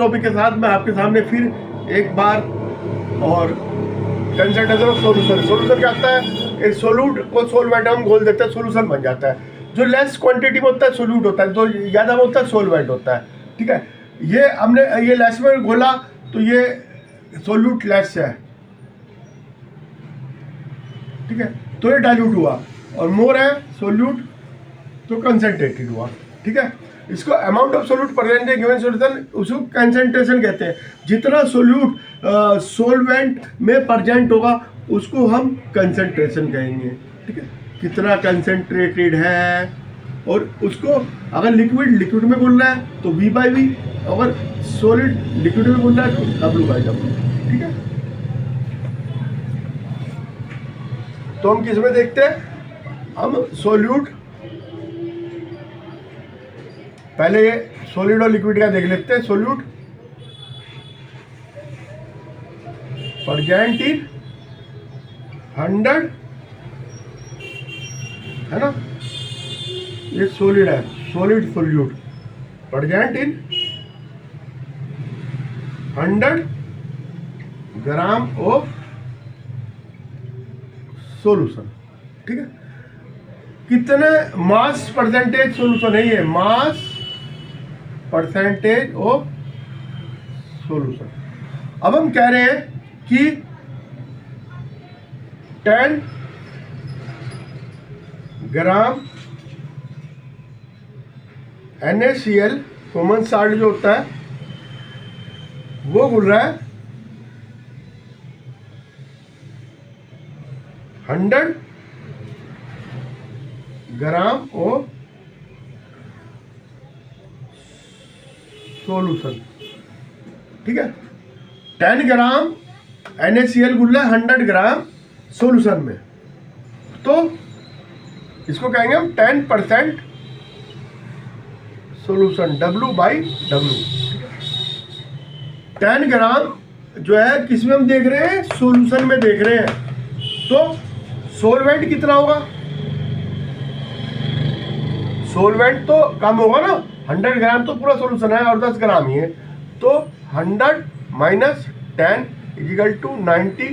Topic के साथ मैं आपके सामने फिर एक बार और कंसंट्रेशन ऑफ सोल्यूशन। सोल्यूशन क्या होता है? एक सोल्यूट को सोलवेंट हम घोल देते हैं, सोल्यूशन बन जाता है। जो लेस क्वांटिटी में होता है सोल्यूट होता है, जो ज़्यादा में होता है सोलवेंट होता है। ठीक है, ये हमने ये लेस में घोला तो ये सोल्यूट लेस है, ठीक है, तो ये डाइल्यूट हुआ, और मोर है सोल्यूट तो कंसंट्रेटेड हुआ। ठीक है, इसको amount of solute percentage given solution, उसको कंसंट्रेशन कहते हैं। जितना सोल्यूट सोलवेंट में प्रेजेंट होगा उसको हम कंसंट्रेशन कहेंगे। ठीक है, कितना कंसंट्रेटेड है, और उसको अगर लिक्विड में बोल रहा है तो V/V, अगर सॉलिड लिक्विड में बोल रहा है तो W/W। ठीक है, तो हम किस में देखते हैं? हम सोल्यूट, पहले ये सॉलिड और लिक्विड का देख लेते हैं। सोल्यूट प्रेजेंट इन 100, है ना, ये सॉलिड है, solid solute present in 100 gram of solution. ठीक है, कितने मास परसेंटेज सॉल्यूशन है ये? Mass percentage of solution. अब हम कह रहे हैं कि 10 ग्राम NaCl कॉमन साल्ट जो होता है वो बोल रहा है 100 ग्राम ऑफ सॉल्यूशन। ठीक है, 10 ग्राम NaCl गुल रहा है 100 ग्राम सॉल्यूशन में, तो इसको कहेंगे हम 10% सॉल्यूशन, W/W। 10 ग्राम जो है किस में हम देख रहे हैं? सॉल्यूशन में देख रहे हैं, तो सॉल्वेंट कितना होगा? सॉल्वेंट तो कम होगा ना, 100 ग्राम तो पूरा सॉल्यूशन है और 10 ग्राम ही है, तो 100 माइनस 10 इक्वल टू 90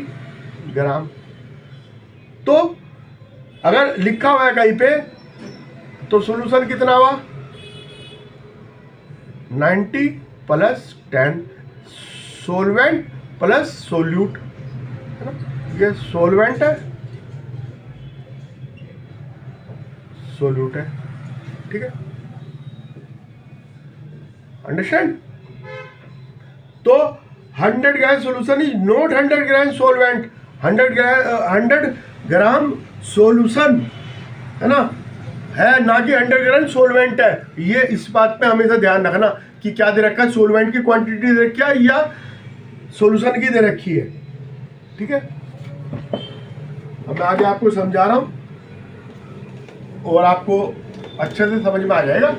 ग्राम। तो अगर लिखा हुआ है कहीं पे तो सॉल्यूशन कितना हुआ? 90 प्लस 10, सॉल्वेंट प्लस सोल्यूट, है ना, ये सॉल्वेंट है, सोल्यूट है। ठीक है, अंडरस्टैंड? तो 100 gram solution is not 100 gram solvent, 100 gram solution, है ना, है ना कि 100 ग्राम सॉल्वेंट है। ये इस बात पे हमेशा ध्यान रखना कि क्या दे रखा है, सॉल्वेंट की क्वांटिटी दे रखी है या सॉल्यूशन की दे रखी है। ठीक है, अब मैं आगे आपको समझा रहा हूं और आपको अच्छे से समझ में आ जाएगा।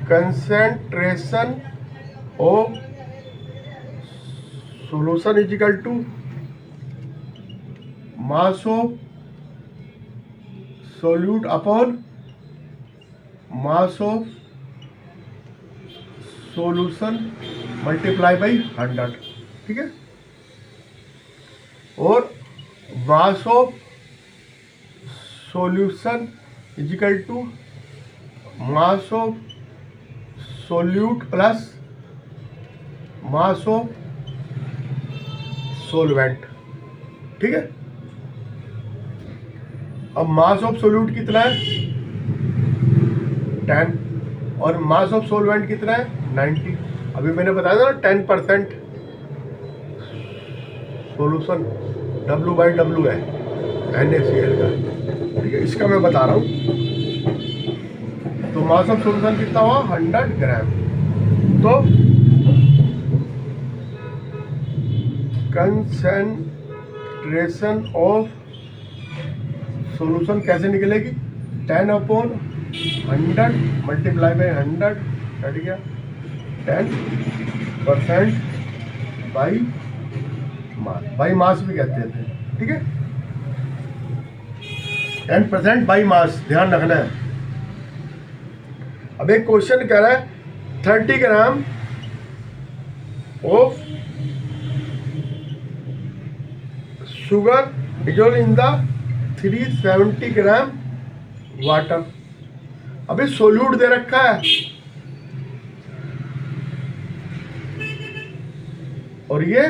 Concentration of solution is equal to mass of solute upon mass of solution multiply by 100। ठीक है, और mass of solution is equal to mass of solute plus mass of solvent. ठीक है, अब मास ऑफ सोल्यूट कितना है? 10, और मास ऑफ सॉल्वेंट कितना है? 90। अभी मैंने बताया था ना 10% सॉल्यूशन W/W है NaCl का। ठीक है, इसका मैं बता रहा हूँ। तो मास ऑफ सॉल्यूशन कितना हुआ? 100 ग्राम। तो कंसंट्रेशन ऑफ सॉल्यूशन कैसे निकलेगी? 10/100 मल्टीप्लाई बाई 100 कट गया 10% बाई मास भी कहते थे। ठीक है, 10% बाई मास, ध्यान रखना है। अब एक क्वेश्चन कह रहा है 30 gram of sugar dissolve in the 370 gram water. अभी सोल्यूट दे रखा है और ये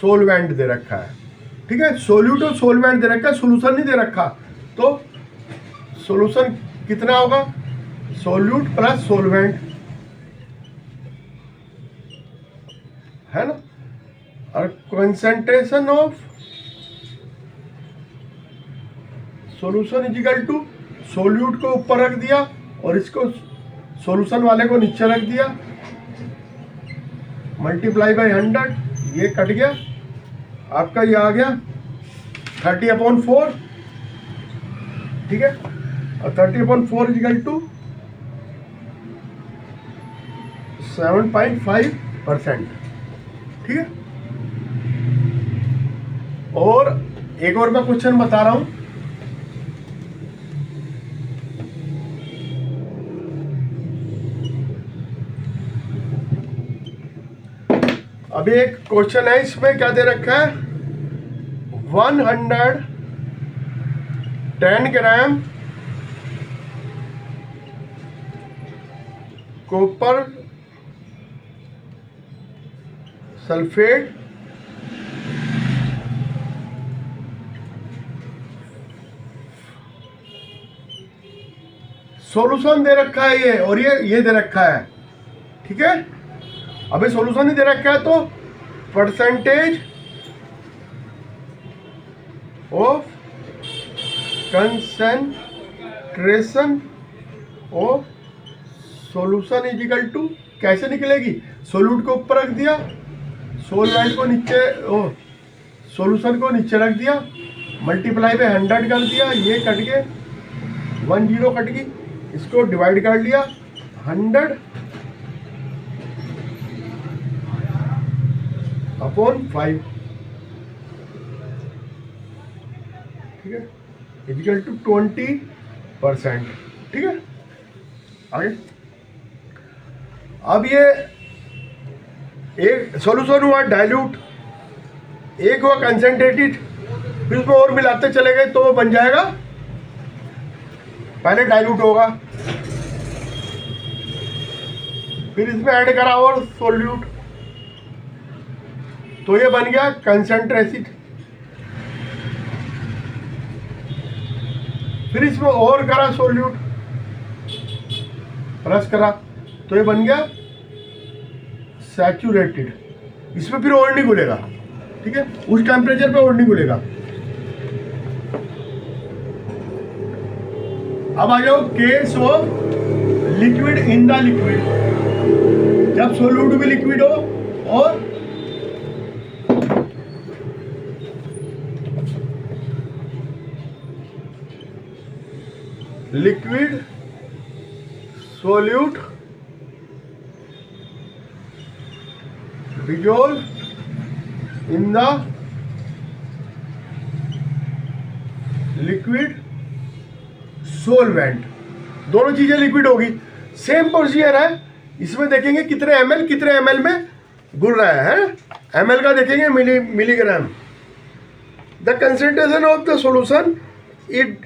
सोलवेंट दे रखा है, ठीक है। सोल्यूट और सोलवेंट दे रखा है, सोल्यूशन नहीं दे रखा। तो सोल्यूशन कितना होगा, सोल्यूट प्लस सोलवेंट, है ना। और concentration of solution is equal to solute को ऊपर रख दिया और इसको सॉल्यूशन वाले को नीचे रख दिया, मल्टीप्लाई बाई 100, ये कट गया आपका, ये आ गया 30/4, ठीक है। और 30/4 इज इक्वल टू 7.5%, ठीक है। और एक और मैं क्वेश्चन बता रहा हूं, अभी एक क्वेश्चन है, इसमें क्या दे रखा है, 110 ग्राम कॉपर सल्फेट सॉल्यूशन दे रखा है ये, और ये दे रखा है, ठीक है। अबे सॉल्यूशन ही दे रखा है, तो percentage of concentration of solution is equal to, कैसे निकलेगी, सोल्यूट को ऊपर रख दिया, सोलवेंट को नीचे, सॉल्यूशन को नीचे रख दिया, मल्टीप्लाई बाय 100 कर दिया, ये कट के 10 कट गई, इसको डिवाइड कर लिया 100/5, ठीक है, इक्वल टू 20%, ठीक है। आगे अब ये एक सॉल्यूशन हुआ डाइल्यूट, एक हुआ कंसंट्रेटेड, फिर उसमें और मिलाते चले गए तो वो बन जाएगा, पहले डाइल्यूट होगा, फिर इसमें ऐड करा और सोल्यूट, तो ये बन गया कंसंट्रेटेड, फिर इसमें और करा सोल्यूट प्लस करा, तो ये बन गया सैचुरेटेड। इसमें फिर और नहीं घुलेगा, ठीक है, उस टेम्परेचर पे और नहीं घुलेगा। अब आ जाओ case of liquid in the liquid, जब सोल्यूट भी लिक्विड हो और liquid solute dissolve in the liquid solvent, दोनों चीजें लिक्विड होगी, सेम प्रोसीजर है। इसमें देखेंगे कितने एमएल में घुल रहा है, एमएल का देखेंगे milligram. The concentration of the solution it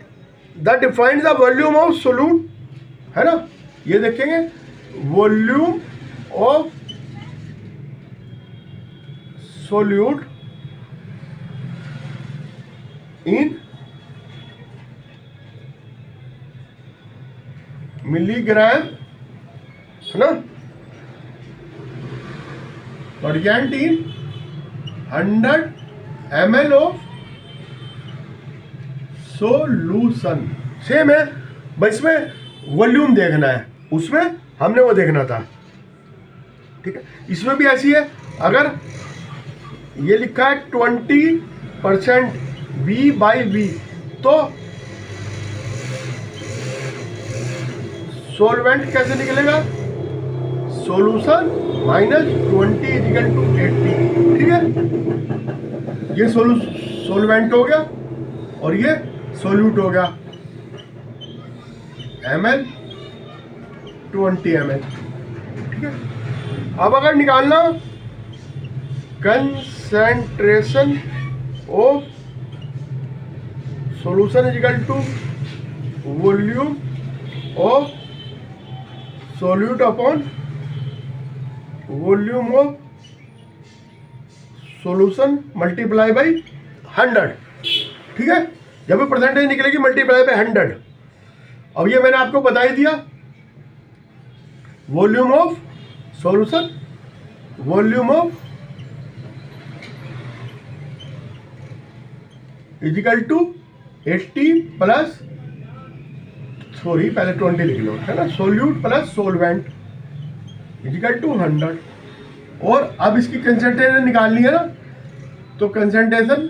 the defined the volume of solute, है ना, ये देखेंगे volume of solute in milligram, है ना, percent in 100 ml of solution. Same है, बस इसमें वॉल्यूम देखना है, उसमें हमने वो देखना था, ठीक है। इसमें भी ऐसी है, अगर ये लिखा है 20% V/V, तो सोलवेंट कैसे निकलेगा, सॉल्यूशन -20 = 80, ठीक है। ये सोलवेंट हो गया, और ये सोल्यूट हो गया ml 20 ml। ठीक है, अब अगर निकालना concentration of solution is equal to volume of solute upon volume of solution multiply by 100। ठीक है, जब भी परसेंटेज निकलेगी मल्टीप्लाई बाई 100। अब ये मैंने आपको बता ही दिया, volume of solution, volume of is equal to 80 plus, sorry पहले 20 लिख लो, है ना, solute plus solvent is equal to 100। और अब इसकी कंसेंट्रेशन निकालनी है ना, तो concentration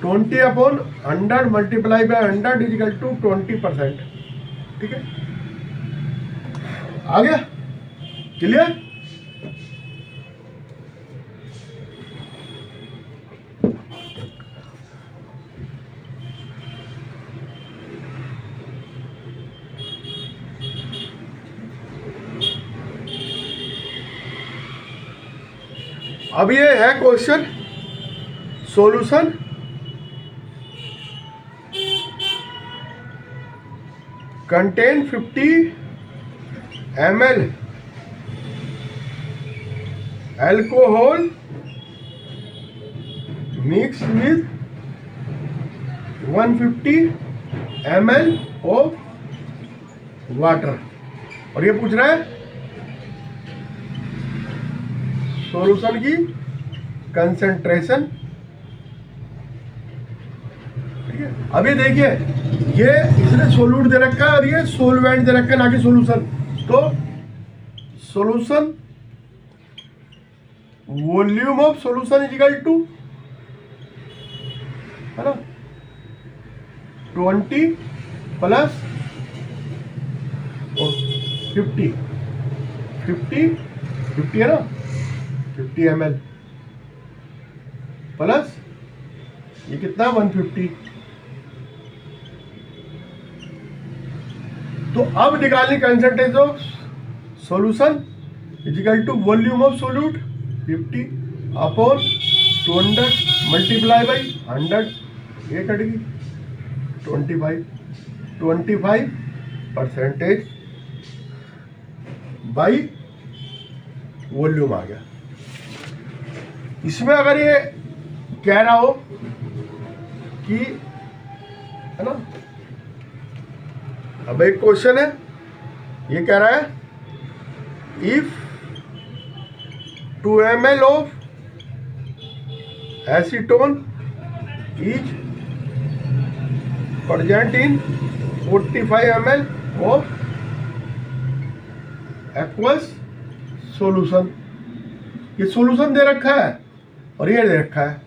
twenty upon 100 multiply by 100 is equal to 20%। ठीक है, आ गया क्लियर। अब ये है question, solution contain 50 ml alcohol mix with 150 ml of water. और ये पूछ रहा है सॉल्यूशन की कंसेंट्रेशन। ठीक है, अब ये देखिए, ये इसने सोल्यूट दे रखा है और ये सोलवेंट दे रखा है, ना कि सॉल्यूशन। तो solution volume of solution is equal to, है ना, 20 प्लस 50 है ना, 50 ml प्लस ये कितना 150। तो अब निकालनी concentration of solution is equal to volume of solute 50 upon 200 multiply by 100, ये कटेगी 25% बाई वॉल्यूम आ गया। इसमें अगर ये कह रहा हो कि, है ना, अब एक क्वेश्चन है, ये कह रहा है if 2 ml of acetone is present in 45 ml of aqueous solution. ये सॉल्यूशन दे रखा है और ये दे रखा है,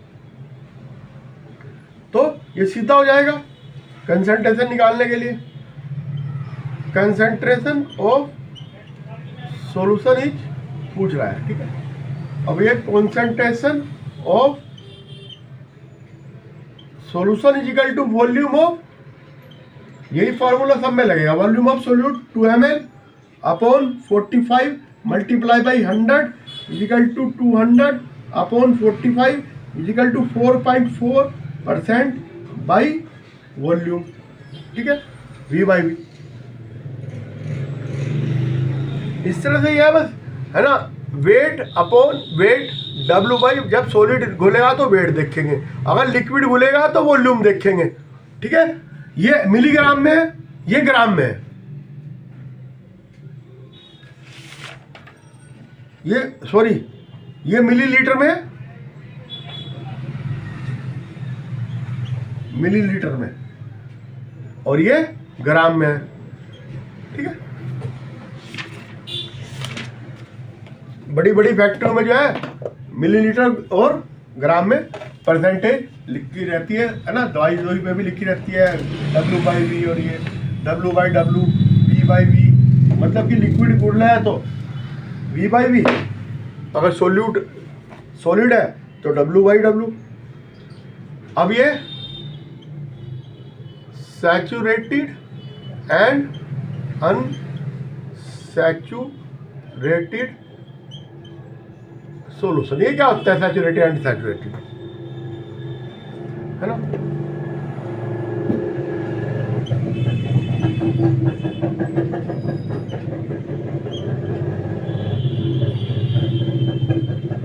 तो ये सीधा हो जाएगा कंसेंट्रेशन निकालने के लिए। कंसेंट्रेशन ऑफ सॉल्यूशन इज पूछ रहा है। ठीक है, अब ये concentration of solution is equal to volume of, यही फॉर्मूला सब में लगेगा, volume of solute 2 ml upon 45 multiply by 100 is equal to 200 upon 45 is equal to 4.4% by volume. ठीक है, V बाई V। इस तरह से यह बस, है ना, weight upon weight W by, जब सॉलिड घुलेगा तो वेट देखेंगे, अगर लिक्विड घुलेगा तो वॉल्यूम देखेंगे। ठीक है, ये मिलीग्राम में है, ये ग्राम में है, ये सॉरी ये मिलीलीटर में है, मिलीलीटर में, और ये ग्राम में है। ठीक है, बड़ी बड़ी फैक्ट्रियों में जो है मिलीलीटर और ग्राम में परसेंटेज लिखी रहती है ना, दवाई में भी लिखी रहती है W बाई V, और ये W by W, V by V, मतलब कि लिक्विड घुलना है तो V बाई V, अगर सॉलिड है तो W/W। अब ये सैचुरेटेड एंड अनसैचुरेटेड सॉल्यूशन, ये क्या होता है सैचुरेटेड एंड सैचुरेटेड, है ना।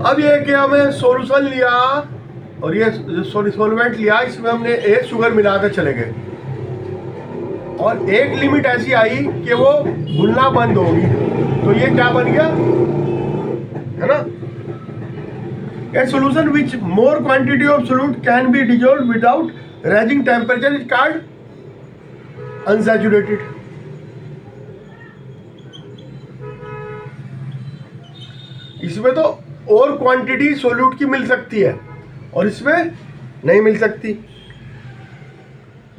अब ये कि हमें सॉल्यूशन लिया और ये सॉल्वेंट लिया, इसमें हमने एक शुगर मिलाकर चले गए और एक लिमिट ऐसी आई कि वो घुलना बंद होगी, तो ये क्या बन गया, है ना। A solution which more quantity of solute can be dissolved without rising temperature is called unsaturated. इसमें तो और क्वांटिटी सोल्यूट की मिल सकती है और इसमें नहीं मिल सकती।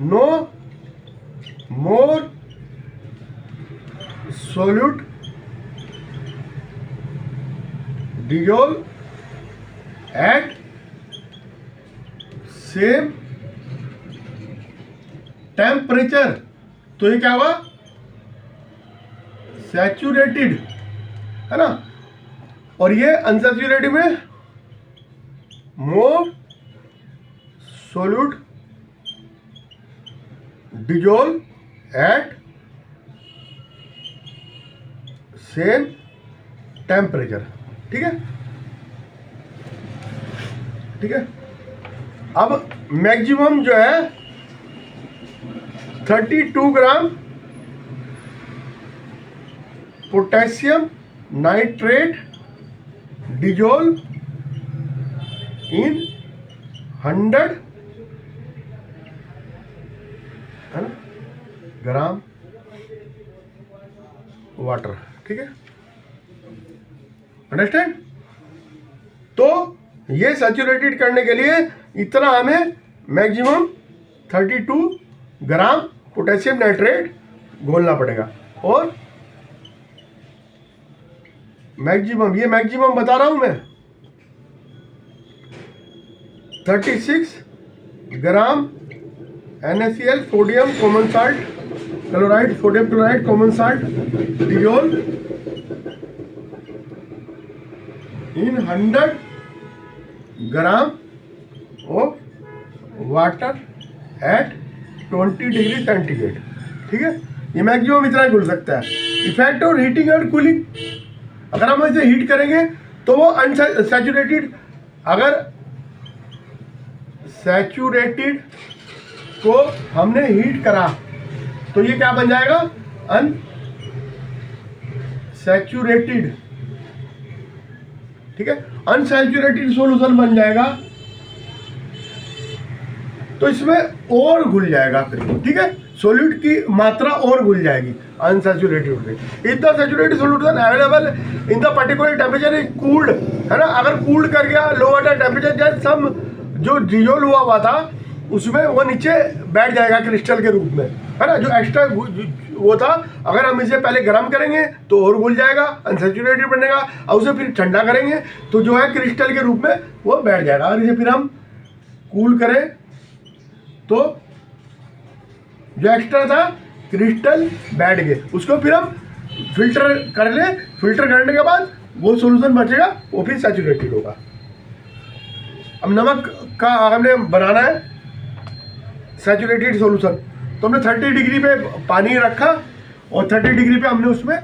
No more solute dissolve at same temperature, तो ये क्या हुआ, सैचुरेटेड, है ना। और ये अनसैचुरेटेड में more solute dissolve at same temperature, ठीक है, ठीक है। अब मैक्सिमम जो है 32 gram potassium nitrate dissolve in 100 gram water, ठीक है, अंडरस्टैंड। तो ये सैचुरेटेड करने के लिए इतना हमें मैक्सिमम 32 ग्राम पोटेशियम नाइट्रेट घोलना पड़ेगा और मैक्सिमम, ये मैक्सिमम बता रहा हूं मैं, 36 ग्राम NaCl sodium common salt chloride, sodium chloride common salt dissolve in 100 gram of water at 20 degree centigrade, ठीक है। ये मैक्सिमम इतना घुल सकता है। इफेक्ट और हीटिंग एंड कूलिंग, अगर हम इसे हीट करेंगे तो वो अनसैचुरेटेड, अगर सैचुरेटेड को हमने हीट करा तो ये क्या बन जाएगा, अनसैचुरेटेड, ठीक है, अनसैचुरेटेड सॉल्यूशन बन जाएगा, तो इसमें और घुल जाएगा फिर, ठीक है, सॉल्यूट की मात्रा और घुल जाएगी अनसैचुरेटेड में। If the saturated solution available in the particular temperature is cooled, है ना, अगर कूल्ड कर गया लोअर टेम्परेचर, जैसे सम जो डिजोल्व हुआ था उसमें वो नीचे बैठ जाएगा क्रिस्टल के रूप में, है ना, जो एक्स्ट्रा वो था, अगर हम इसे पहले गर्म करेंगे तो और घुल जाएगा, अनसैचुरेटेड बनेगा, और उसे फिर ठंडा करेंगे तो जो है क्रिस्टल के रूप में वो बैठ जाएगा। और इसे फिर हम कूल करें तो जो एक्स्ट्रा था क्रिस्टल बैठ गए, उसको फिर हम फिल्टर कर ले, फिल्टर करने के बाद वो सॉल्यूशन बचेगा, वो फिर सैचुरेटेड होगा। अब नमक का हमने बनाना है सैचुरेटेड सॉल्यूशन, तो हमने 30 डिग्री पे पानी रखा और 30 डिग्री पे हमने उसमें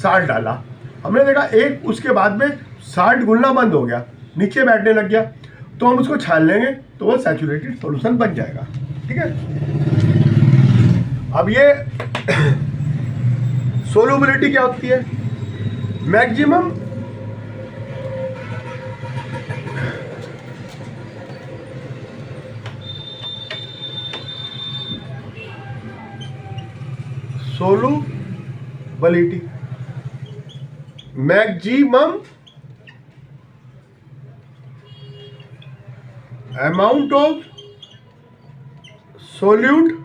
साल्ट डाला, हमने देखा एक उसके बाद में साल्ट घुलना बंद हो गया, नीचे बैठने लग गया, तो हम उसको छान लेंगे तो वो सैचुरेटेड सॉल्यूशन बन जाएगा, ठीक है। अब ये सोलुबिलिटी क्या होती है, maximum solubility, maximum amount of solute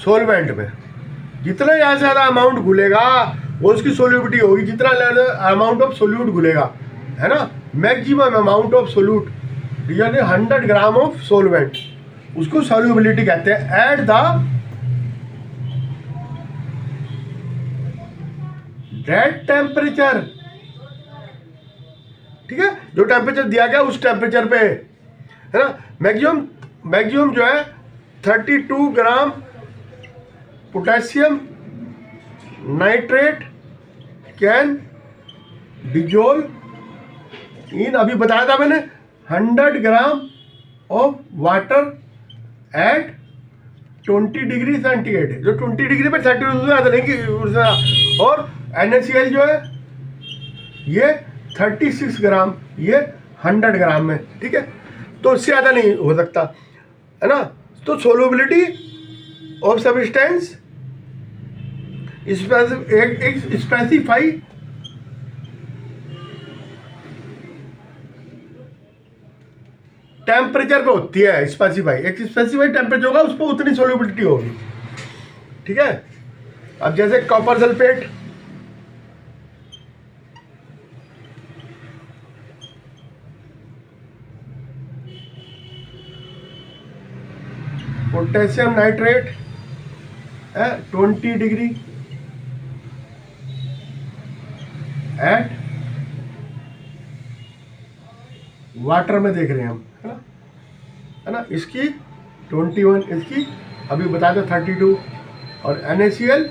solvent में जितना ज़्यादा से ज़्यादा अमाउंट घुलेगा वो उसकी सोल्यूबिलिटी होगी, जितना अमाउंट ऑफ सोल्यूट घुलेगा, है ना, मैक्सिमम अमाउंट ऑफ सोल्यूट यानी 100 ग्राम ऑफ सोलवेंट, उसको सोल्यूबिलिटी कहते हैं। एट द दैट टेम्परेचर, ठीक है, जो टेम्परेचर दिया गया उस टेम्परेचर पे, है ना, मैक्सिमम जो है 32 gram potassium nitrate can dissolve in, अभी बताया था मैंने, 100 gram of water at 20 degree centigrade, जो 20 डिग्री पर 30 और NaCl जो है ये 36 ग्राम, ये 100 ग्राम में, ठीक है, तो इससे ज़्यादा नहीं हो सकता, है ना। तो solubility of substance specify temperature पे होती है, स्पेसिफाई, एक स्पेसिफाई टेम्परेचर होगा उस पर उतनी सोल्यूबिलिटी होगी, ठीक है। अब जैसे copper sulphate, potassium nitrate 20 degree at water में देख रहे हैं हम, है ना, इसकी 21, इसकी अभी बताया था 32, और NaCl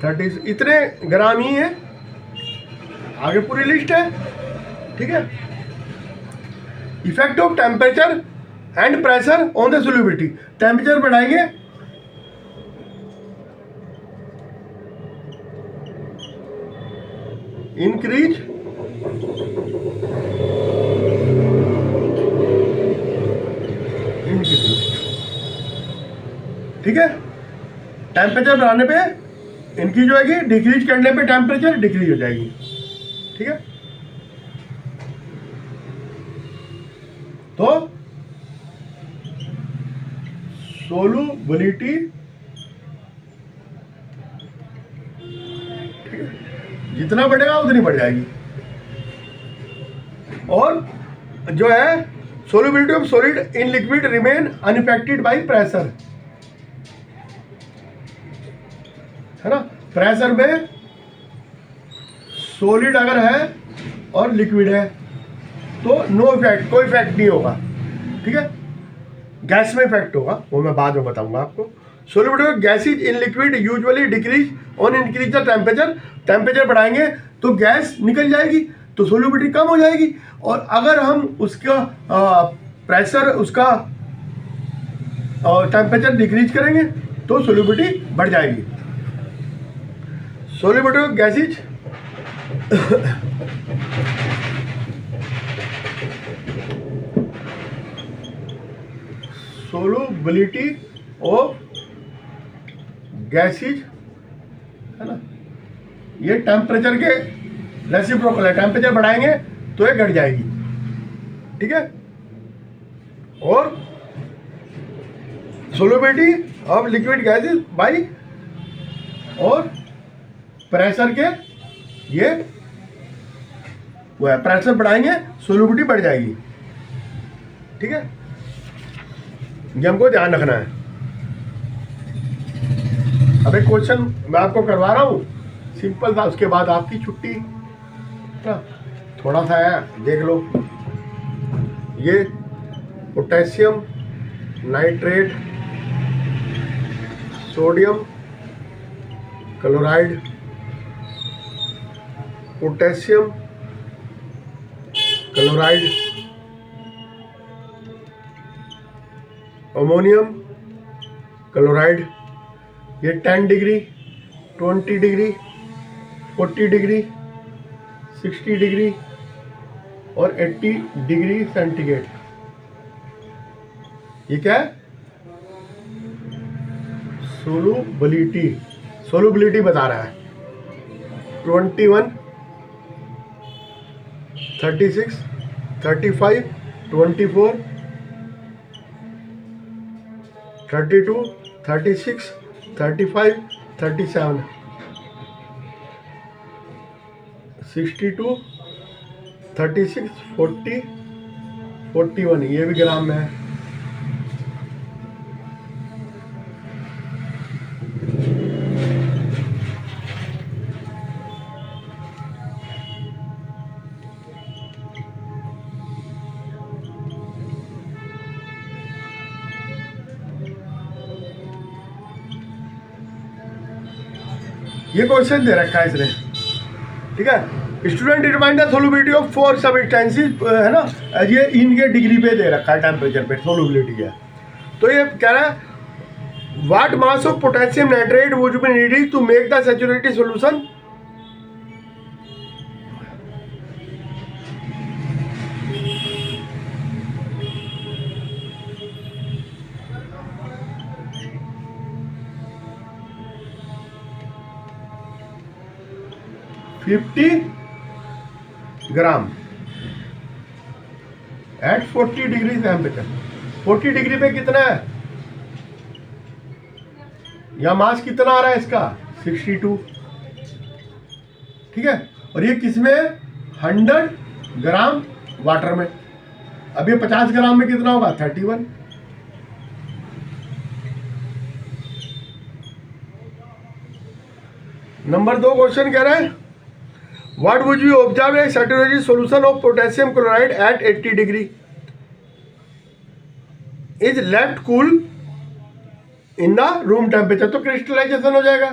30, इतने ग्राम ही है, आगे पूरी लिस्ट है, ठीक है। Effect of temperature and pressure on the solubility, temperature बढ़ाएंगे इंक्रीज ठीक है, टेम्परेचर बढ़ाने पे इंक्रीज हो जाएगी, डिक्रीज करने पे टेम्परेचर डिक्रीज हो जाएगी, ठीक है। तो सोलुबिलिटी, ठीक है, जितना बढ़ेगा उतनी बढ़ जाएगी, और जो है solubility of solid in liquid remain unaffected by pressure, है ना, प्रेशर में सॉलिड अगर है और लिक्विड है तो नो इफेक्ट, कोई इफेक्ट नहीं होगा, ठीक है। गैस में इफेक्ट होगा, वो मैं बाद में बताऊंगा आपको। Solubility of gases in liquid usually decrease on increase the temperature, temperature बढ़ाएंगे तो गैस निकल जाएगी तो सोल्यूबिलिटी कम हो जाएगी, और अगर हम उसका प्रेशर, उसका टेम्परेचर डिक्रीज करेंगे तो सोल्यूबिलिटी बढ़ जाएगी। Solubility of gases solubility of gases, है ना, ये टेम्परेचर के रेसिप्रोकल है, टेम्परेचर बढ़ाएंगे तो ये घट जाएगी, ठीक है। और solubility of liquid gases by, और प्रेशर के ये वो है, प्रेशर बढ़ाएंगे सोलुबिलिटी बढ़ जाएगी, ठीक है, ये हमको ध्यान रखना है। अब एक क्वेश्चन मैं आपको करवा रहा हूँ, सिंपल था, उसके बाद आपकी छुट्टी ना, थोड़ा सा है देख लो। ये potassium nitrate sodium chloride, potassium chloride, ammonium chloride, ये 10 डिग्री, 20 डिग्री, 40 डिग्री, 60 डिग्री और 80 डिग्री सेंटीग्रेड, ये क्या है, सोलुबिलिटी, सोलुबिलिटी बता रहा है। 21, 36, 35, 24, 32, 36, 35, 37, 62, 36, 40, 41, ये भी ग्राम में है। ये क्वेश्चन दे रखा है इसने, ठीक है। Student determine the solubility of 4 substances, है ना, ये इनके डिग्री पे दे रखा है, टेम्परेचर पे सोल्युबिलिटी है। तो ये कह रहा है what mass of potassium nitrate would be needed to make the saturated solution. $50 gram at 40 degree temperature. 40 degree पे कितना है, या मास कितना आ रहा है इसका 62, ठीक है। और ये किसमें है, 100 ग्राम वाटर में। अब ये 50 ग्राम में कितना होगा 31। नंबर 2 क्वेश्चन कह रहा है What would you observe a saturated solution of potassium chloride at 80 degree is left cool in the room temperature। तो क्रिस्टलाइजेशन हो जाएगा,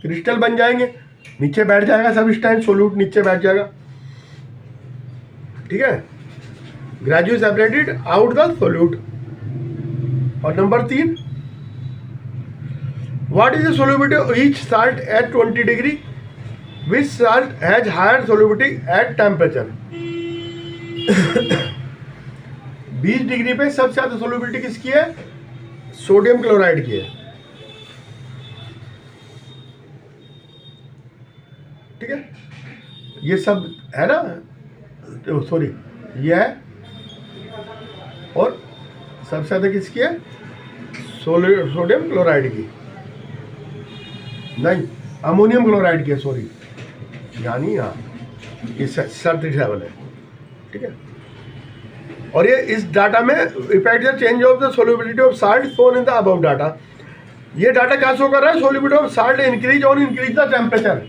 क्रिस्टल बन जाएंगे, नीचे बैठ जाएगा सब स्टैंड सोल्यूट नीचे बैठ जाएगा, ठीक है। Gradually separated out the solute. और number 3, what is the solubility of each salt at 20 degree Which salt has higher solubility at temperature। 20 degree पे सबसे ज्यादा सोल्युबिलिटी किसकी है, सोडियम क्लोराइड की है, ठीक है। ये सब है ना, सॉरी ये है, और सबसे ज्यादा किसकी है, सोडियम क्लोराइड की, नहीं अमोनियम क्लोराइड की है, सॉरी, यानी हाँ ये 37 है, ठीक है। और ये इस डाटा में effect the change of the solubility of salt shown in the above data. ये डाटा क्या शो कर रहा है, सोल्युबिलिटी ऑफ साल्ट इंक्रीज और इंक्रीज द टेम्परेचर,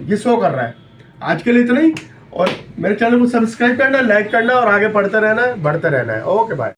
ये शो कर रहा है। आज के लिए इतना ही, और मेरे चैनल को सब्सक्राइब करना, लाइक करना और आगे पढ़ते रहना है, बढ़ते रहना है। Okay bye.